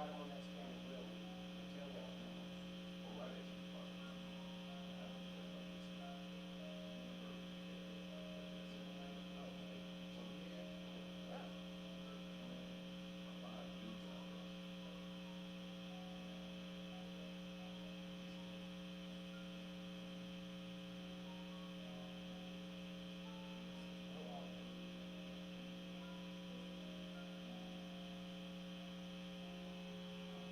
right on that Spanish Railroad. The tail end of town. or right at the park. I haven't been up this early in the day yet, but that's in the main Oh, okay. So yeah. Oh, wow. my five dudes out there. He's good. No,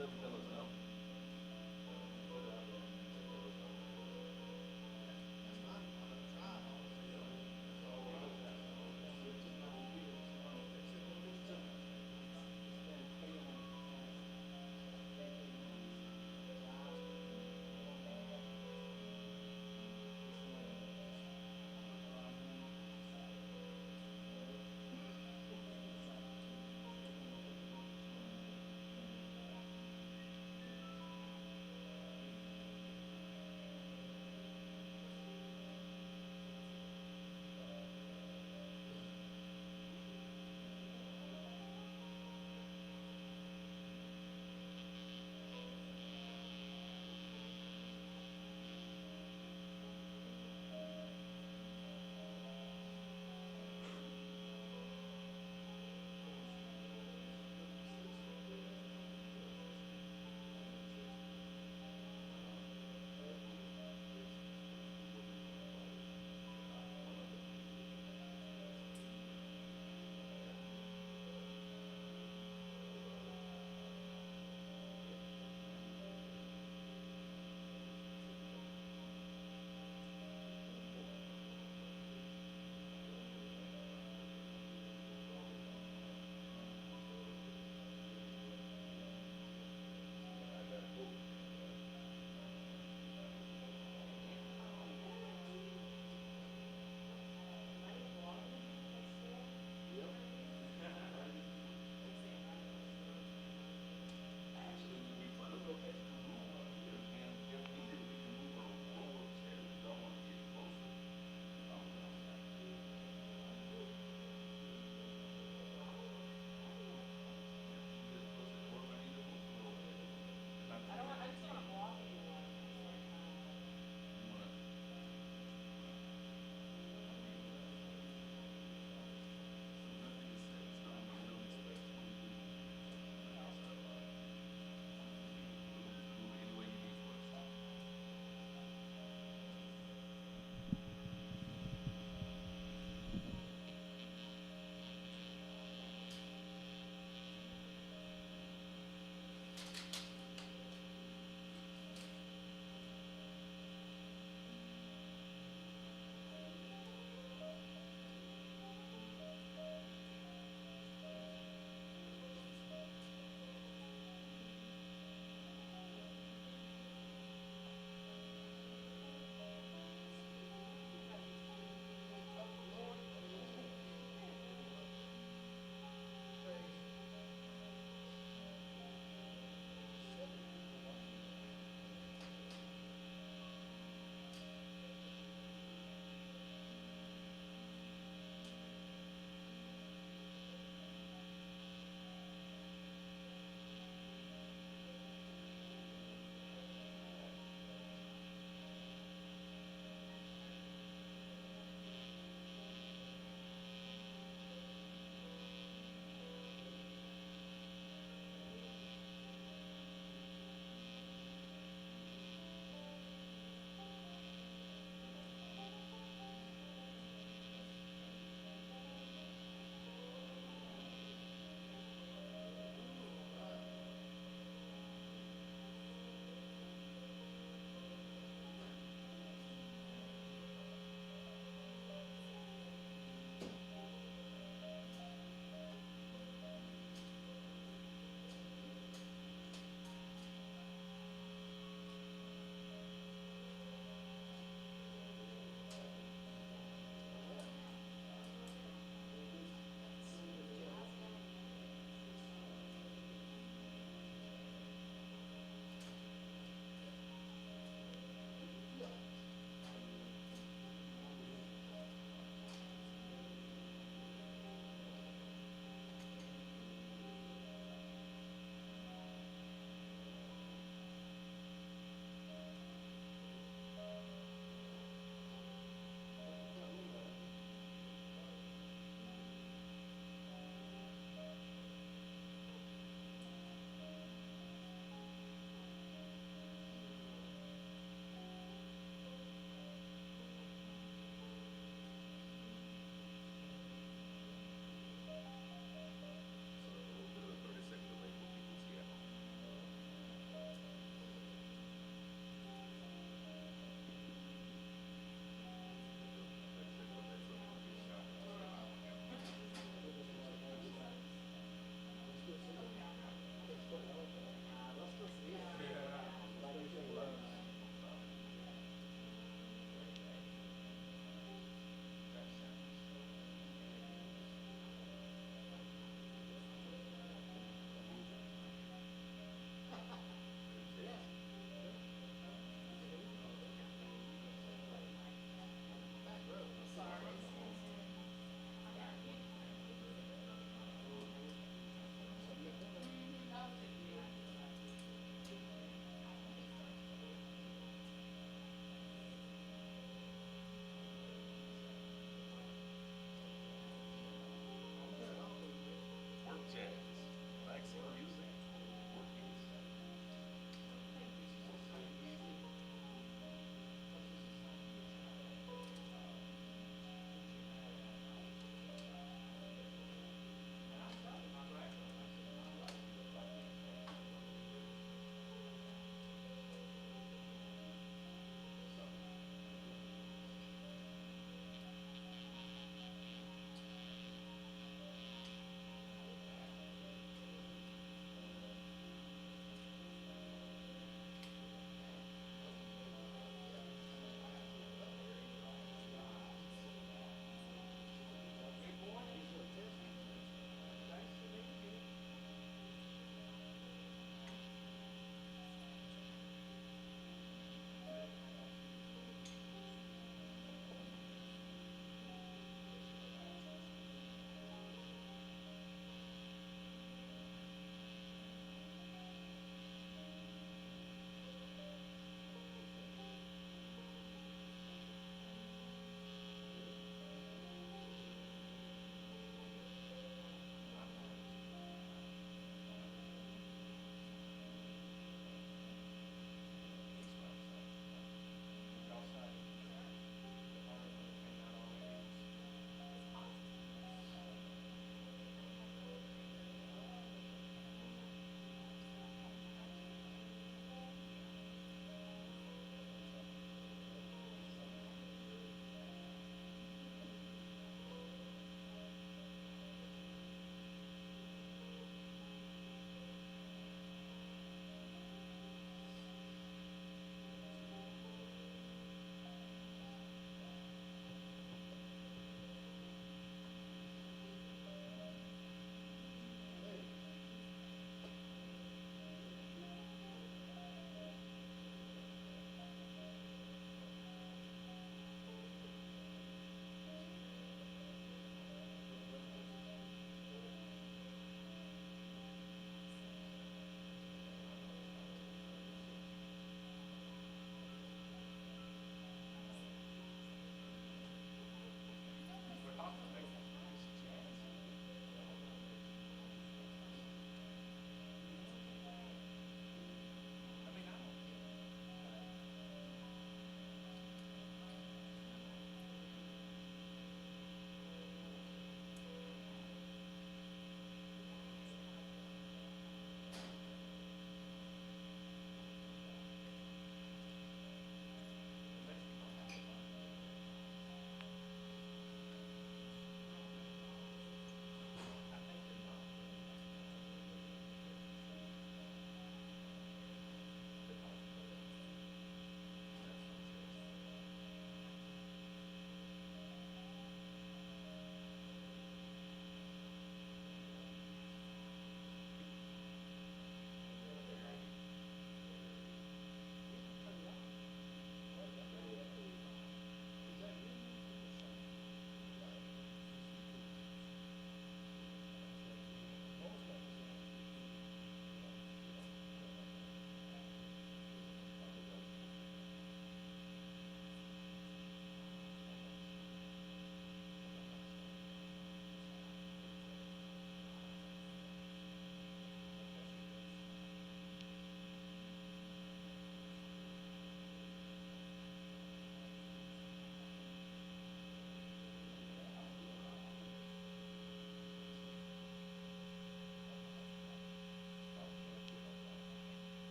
doesn't tell us no. So we put it out there and they tell us no, then we'll do it. That's fine, I'm gonna try, I don't say no. That's all we do, that's all we do. It's just like a year, somebody Fix it, we'll fix it. it's been paid on, they pay money, jobs, more bad. It's one of those.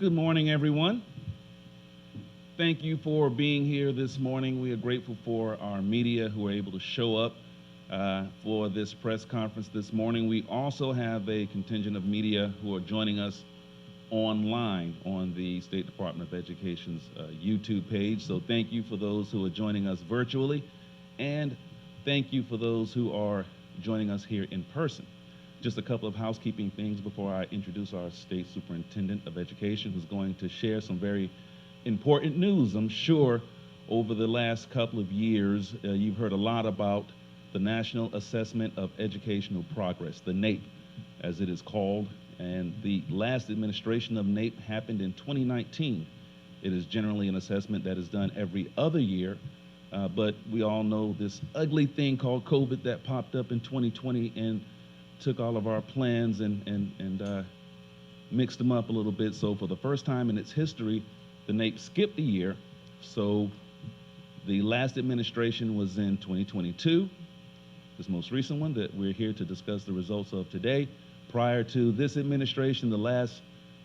Good morning, everyone. Thank you for being here this morning. We are grateful for our media who are able to show up for this press conference this morning. We also have a contingent of media who are joining us online on the State Department of Education's YouTube page. So thank you for those who are joining us virtually, and thank you for those who are joining us here in person. Just a couple of housekeeping things before I introduce our State Superintendent of Education, who's going to share some very important news. I'm sure over the last couple of years, you've heard a lot about the National Assessment of Educational Progress, the NAEP, as it is called. And the last administration of NAEP happened in 2019. It is generally an assessment that is done every other year, but we all know this ugly thing called COVID that popped up in 2020 and took all of our plans and mixed them up a little bit. So for the first time in its history, the NAEP skipped a year. So the last administration was in 2022, this most recent one that we're here to discuss the results of today. Prior to this administration, the last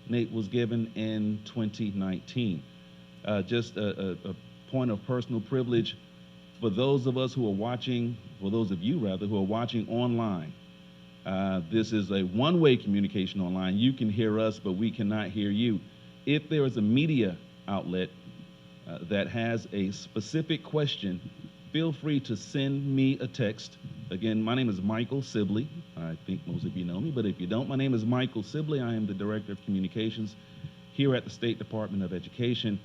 NAEP was given in 2019. Just a point of personal privilege for those of us who are watching, for those of you rather, who are watching online. This is a one-way communication online. You can hear us, but we cannot hear you. If there is a media outlet that has a specific question, feel free to send me a text. Again, my name is Michael Sibley. I think most of you know me, but if you don't, my name is Michael Sibley. I am the Director of Communications here at the State Department of Education.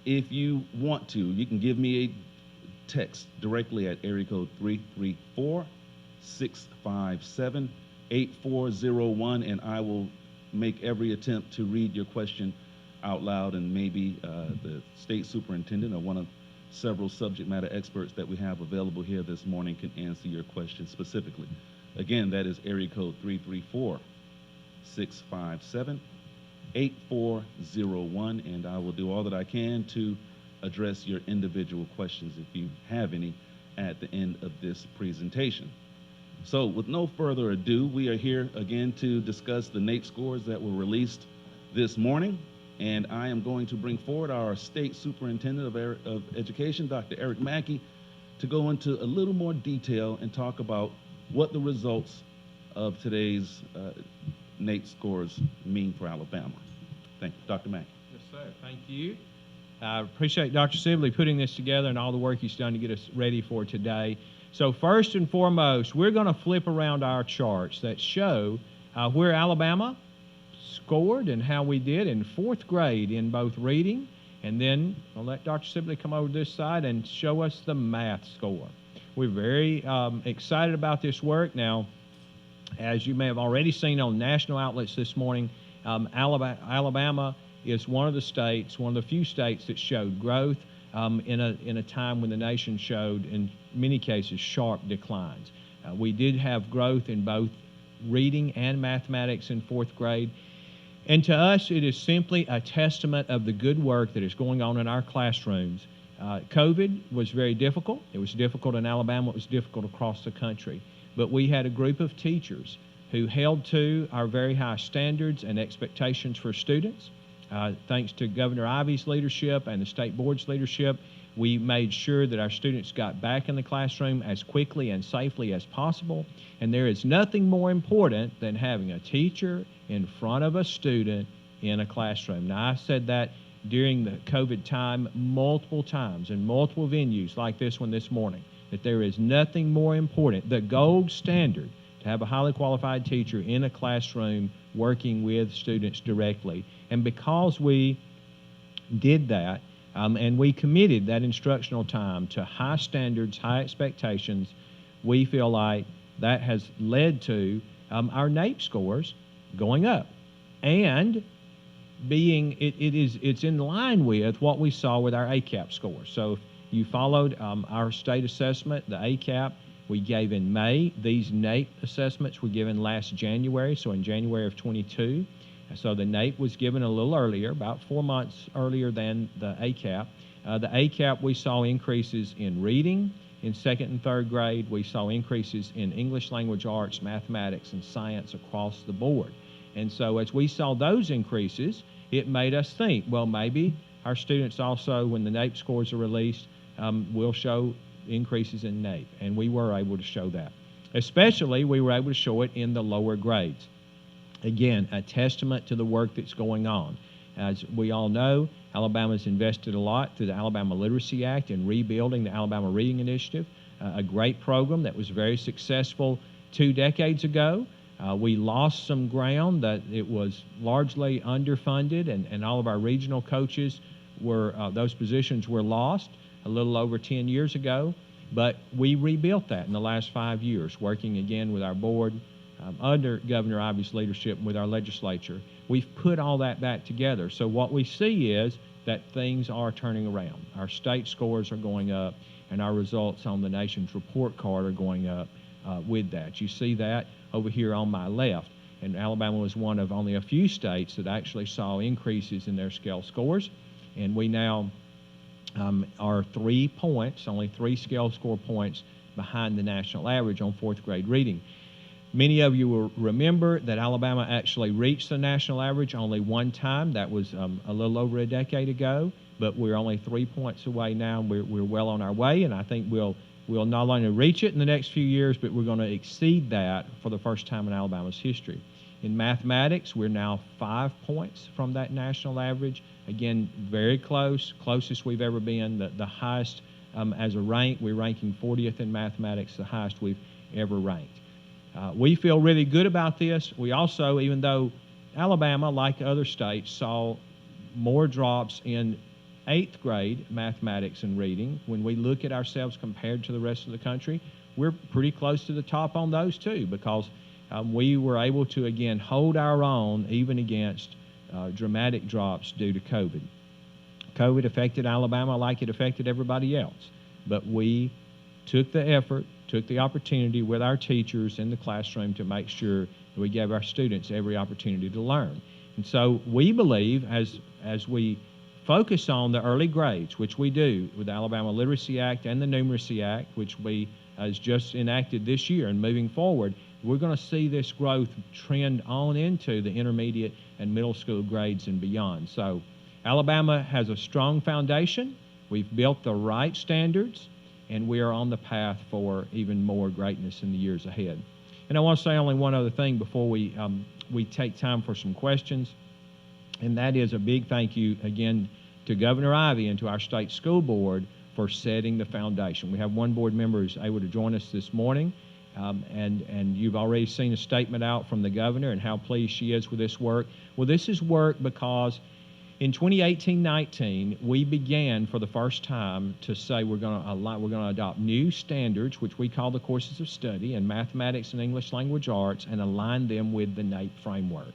If you want to, you can give me a text directly at area code 334-657-8401, and I will make every attempt to read your question out loud, and maybe the State Superintendent or one of several subject matter experts that we have available here this morning can answer your question specifically. Again, that is area code 334-657-8401, and I will do all that I can to address your individual questions if you have any at the end of this presentation. So with no further ado, we are here again to discuss the NAEP scores that were released this morning. And I am going to bring forward our State Superintendent of Education, Dr. Eric Mackey, to go into a little more detail and talk about what the results of today's NAEP scores mean for Alabama. Thank you. Dr. Mackey. Yes, sir. Thank you. I appreciate Dr. Sibley putting this together and all the work he's done to get us ready for today. So first and foremost, we're going to flip around our charts that show where Alabama scored and how we did in fourth grade in both reading, and then I'll let Dr. Sibley come over this side and show us the math score. We're very excited about this work. Now, as you may have already seen on national outlets this morning, Alabama is one of the states, one of the few states that showed growth in a time when the nation showed, in many cases, sharp declines. We did have growth in both reading and mathematics in fourth grade. And to us, it is simply a testament of the good work that is going on in our classrooms. COVID was very difficult. It was difficult in Alabama. It was difficult across the country. But we had a group of teachers who held to our very high standards and expectations for students. Thanks to Governor Ivey's leadership and the state board's leadership, we made sure that our students got back in the classroom as quickly and safely as possible. And there is nothing more important than having a teacher in front of a student in a classroom. Now, I said that during the COVID time multiple times in multiple venues like this one this morning, that there is nothing more important, the gold standard, to have a highly qualified teacher in a classroom working with students directly. And because we did that, and we committed that instructional time to high standards, high expectations, we feel like that has led to our NAEP scores going up, and it's in line with what we saw with our ACAP scores. So if you followed our state assessment, the ACAP we gave in May. These NAEP assessments were given last January, so in January of 22. So the NAEP was given a little earlier, about 4 months earlier than the ACAP. The ACAP, we saw increases in reading in second and third grade. We saw increases in English language arts, mathematics, and science across the board. And so as we saw those increases, it made us think, well, maybe our students also, when the NAEP scores are released, will show increases in NAEP, and we were able to show that. Especially, we were able to show it in the lower grades. Again, a testament to the work that's going on. As we all know, Alabama's invested a lot through the Alabama Literacy Act in rebuilding the Alabama Reading Initiative, a great program that was very successful 2 decades ago. We lost some ground, that it was largely underfunded, and all of our regional coaches were, those positions were lost a little over 10 years ago. But we rebuilt that in the last 5 years, working again with our board, under Governor Ivey's leadership, with our legislature. We've put all that back together. So what we see is that things are turning around. Our state scores are going up, and our results on the nation's report card are going up with that. You see that over here on my left. And Alabama was one of only a few states that actually saw increases in their scale scores. And we now are 3 points, only 3 scale score points behind the national average on 4th grade reading. Many of you will remember that Alabama actually reached the national average only one time. That was a little over a decade ago, but we're only 3 points away now. We're well on our way, and I think we'll not only reach it in the next few years, but we're going to exceed that for the first time in Alabama's history. In mathematics, we're now 5 points from that national average. Again, very close, closest we've ever been. The highest as a rank, we're ranking 40th in mathematics, the highest we've ever ranked. We feel really good about this. We also, even though Alabama, like other states, saw more drops in 8th grade mathematics and reading, when we look at ourselves compared to the rest of the country, we're pretty close to the top on those too, because we were able to, again, hold our own even against dramatic drops due to COVID. COVID affected Alabama like it affected everybody else, but we took the effort, took the opportunity with our teachers in the classroom to make sure that we gave our students every opportunity to learn. And so we believe, as we focus on the early grades, which we do with the Alabama Literacy Act and the Numeracy Act, which we has just enacted this year, and moving forward, we're going to see this growth trend on into the intermediate and middle school grades and beyond. So Alabama has a strong foundation. We've built the right standards, and we are on the path for even more greatness in the years ahead. And I want to say only one other thing before we take time for some questions, and that is a big thank you again to Governor Ivey and to our state school board for setting the foundation. We have one board member who's able to join us this morning, and you've already seen a statement out from the governor and how pleased she is with this work. Well, this is work because in 2018-19, we began for the first time to say we're going to adopt new standards, which we call the courses of study in mathematics and English language arts, and align them with the NAEP framework.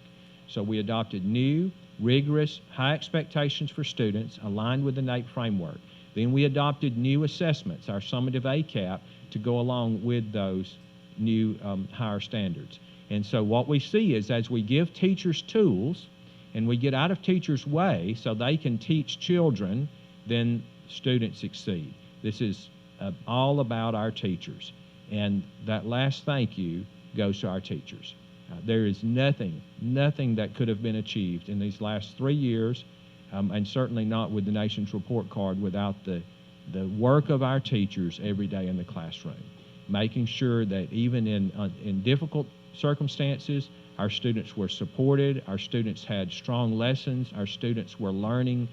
So we adopted new, rigorous, high expectations for students aligned with the NAEP framework. Then we adopted new assessments, our summative ACAP, to go along with those new higher standards. And so what we see is as we give teachers tools and we get out of teachers' way so they can teach children, then students succeed. This is all about our teachers. And that last thank you goes to our teachers. There is nothing that could have been achieved in these last 3 years, and certainly not with the nation's report card, without the work of our teachers every day in the classroom, making sure that even in difficult circumstances, our students were supported, our students had strong lessons, our students were learning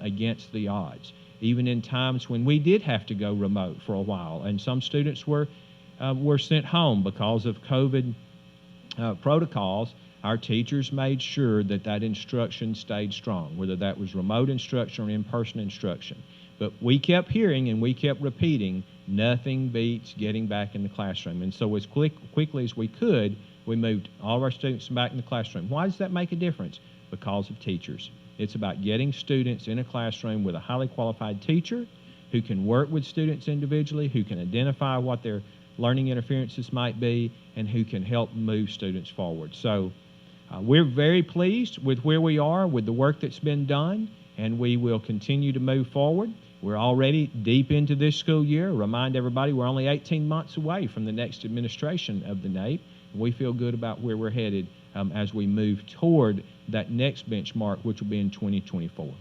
against the odds. Even in times when we did have to go remote for a while, and some students were sent home because of COVID protocols, our teachers made sure that that instruction stayed strong, whether that was remote instruction or in-person instruction. But we kept hearing and we kept repeating, nothing beats getting back in the classroom. And so as quickly as we could, we moved all of our students back in the classroom. Why does that make a difference? Because of teachers. It's about getting students in a classroom with a highly qualified teacher who can work with students individually, who can identify what their learning interferences might be, and who can help move students forward. So we're very pleased with where we are, with the work that's been done, and we will continue to move forward. We're already deep into this school year. Remind everybody we're only 18 months away from the next administration of the NAEP. We feel good about where we're headed as we move toward that next benchmark, which will be in 2024.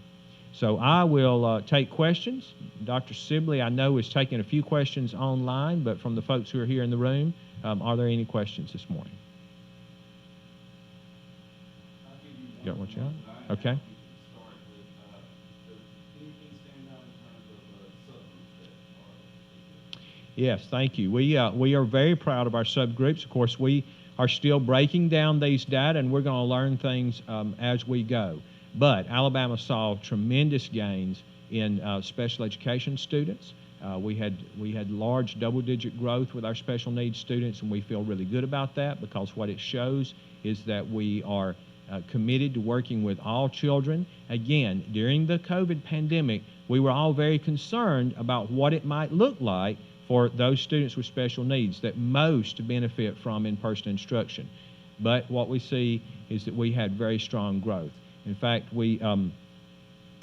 So I will take questions. Dr. Sibley, I know, is taking a few questions online, but from the folks who are here in the room, are there any questions this morning? Got what you got? Okay. Yes, thank you. We are very proud of our subgroups. Of course, we are still breaking down these data, and we're going to learn things as we go. But Alabama saw tremendous gains in special education students. We had large double-digit growth with our special needs students, and we feel really good about that because what it shows is that we are committed to working with all children. Again, during the COVID pandemic, we were all very concerned about what it might look like for those students with special needs that most benefit from in-person instruction. But what we see is that we had very strong growth. In fact, we,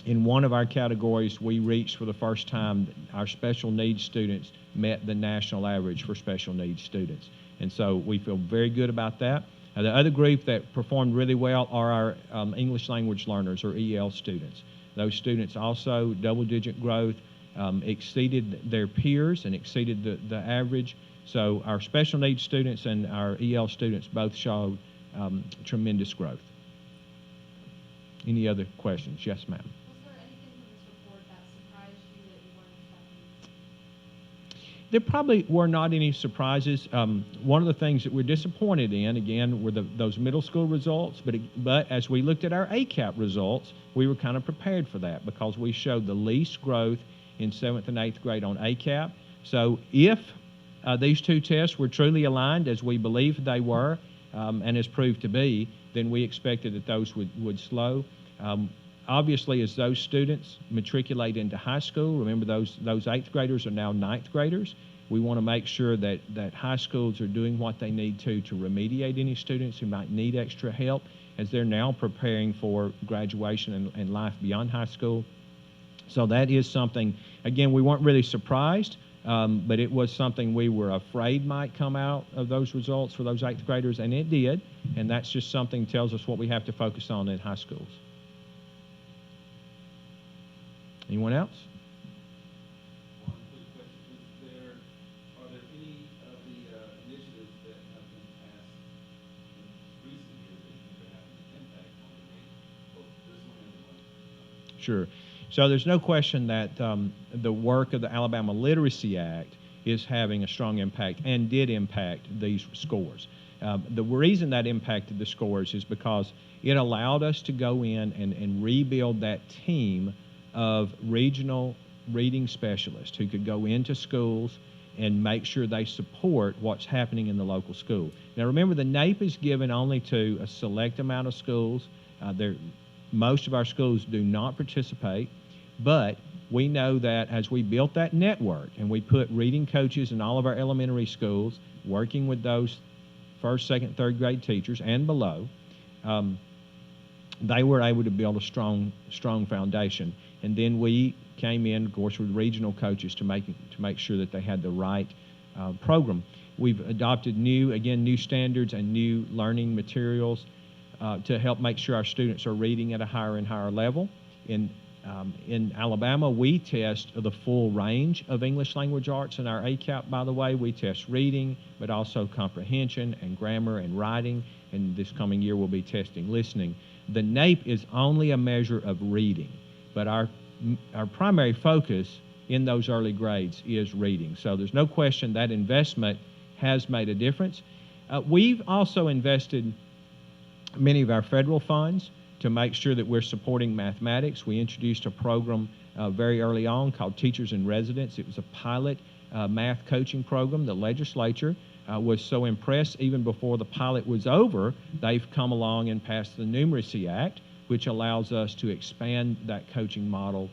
in one of our categories, we reached for the first time, our special needs students met the national average for special needs students. And so we feel very good about that. The other group that performed really well are our English language learners, or EL students. Those students also, double-digit growth, exceeded their peers and exceeded the average. So our special needs students and our EL students both showed tremendous growth. Any other questions? Yes, ma'am. Was there anything from this report that surprised you that you weren't expecting? There probably were not any surprises. One of the things that we're disappointed in, again, were those middle school results, but as we looked at our ACAP results, we were kind of prepared for that because we showed the least growth in 7th and 8th grade on ACAP. So if these two tests were truly aligned, as we believe they were, and has proved to be, then we expected that those would slow. Obviously, as those students matriculate into high school, remember those 8th graders are now 9th graders, we want to make sure that high schools are doing what they need to remediate any students who might need extra help as they're now preparing for graduation and life beyond high school. So that is something, again, we weren't really surprised, but it was something we were afraid might come out of those results for those 8th graders, and it did, and that's just something that tells us what we have to focus on in high schools. Anyone else? One quick question. Are there any of the initiatives that have been passed in recent years that you think are having an impact on the rate, both this one and the one? Sure. So there's no question that the work of the Alabama Literacy Act is having a strong impact and did impact these scores. The reason that impacted the scores is because it allowed us to go in and rebuild that team of regional reading specialists who could go into schools and make sure they support what's happening in the local school. Now remember, the NAEP is given only to a select amount of schools. Most of our schools do not participate, but we know that as we built that network and we put reading coaches in all of our elementary schools, working with those 1st, 2nd, 3rd grade teachers and below, they were able to build a strong foundation. And then we came in, of course, with regional coaches to make sure that they had the right program. We've adopted new standards and new learning materials to help make sure our students are reading at a higher and higher level. In Alabama, we test the full range of English language arts in our ACAP, by the way. We test reading, but also comprehension and grammar and writing, and this coming year we'll be testing listening. The NAEP is only a measure of reading, but our primary focus in those early grades is reading. So there's no question that investment has made a difference. We've also invested many of our federal funds to make sure that we're supporting mathematics. We introduced a program very early on called Teachers in Residence. It was a pilot math coaching program. The legislature was so impressed, even before the pilot was over, they've come along and passed the Numeracy Act, which allows us to expand that coaching model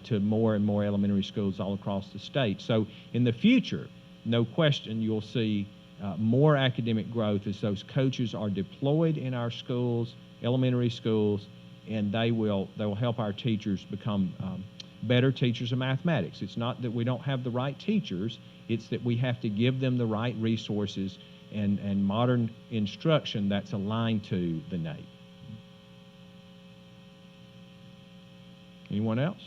to more and more elementary schools all across the state. So in the future, no question, you'll see more academic growth as those coaches are deployed in our schools, elementary schools, and they will help our teachers become better teachers of mathematics. It's not that we don't have the right teachers, it's that we have to give them the right resources and modern instruction that's aligned to the NAEP. Anyone else?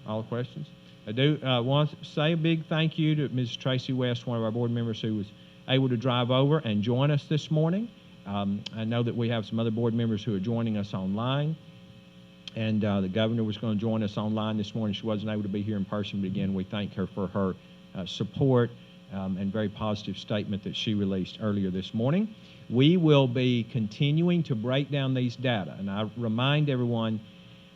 All the questions? I do want to say a big thank you to Ms. Tracy West, one of our board members who was able to drive over and join us this morning. I know that we have some other board members who are joining us online, and the governor was going to join us online this morning. She wasn't able to be here in person, but again, we thank her for her support and very positive statement that she released earlier this morning. We will be continuing to break down these data, and I remind everyone,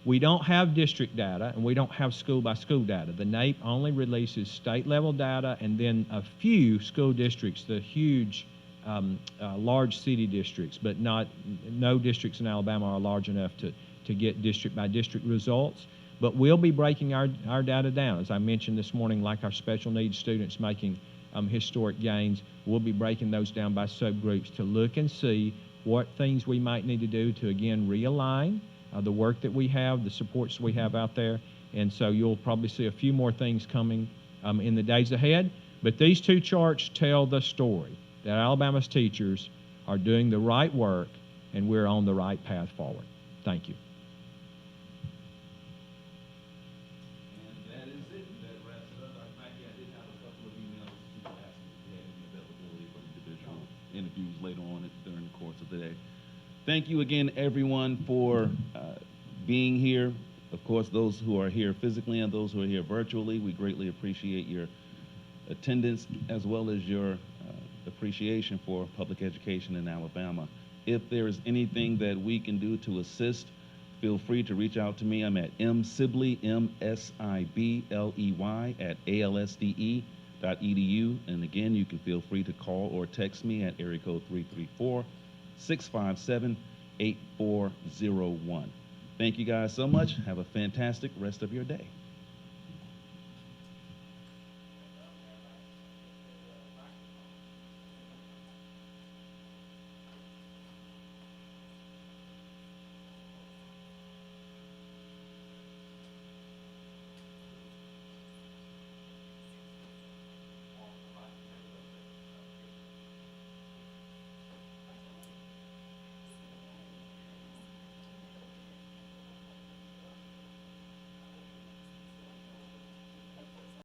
we don't have district data and we don't have school-by-school data. The NAEP only releases state-level data and then a few school districts, the huge, large city districts, but no districts in Alabama are large enough to get district-by-district results. But we'll be breaking our data down. As I mentioned this morning, like our special needs students making historic gains, we'll be breaking those down by subgroups to look and see what things we might need to do to, again, realign the work that we have, the supports we have out there. And so you'll probably see a few more things coming in the days ahead. But these two charts tell the story that Alabama's teachers are doing the right work and we're on the right path forward. Thank you. And that is it. That wraps it up. Maggie, I did have a couple of emails to ask if you had any availability for individual interviews later on during the course of the day. Thank you again, everyone, for being here. Of course, those who are here physically and those who are here virtually, we greatly appreciate your attendance as well as your appreciation for public education in Alabama. If there is anything that we can do to assist, feel free to reach out to me. I'm at msibley, M-S-I-B-L-E-Y, @alsde.edu. And again, you can feel free to call or text me at area code 334-657-8401. Thank you guys so much. Have a fantastic rest of your day.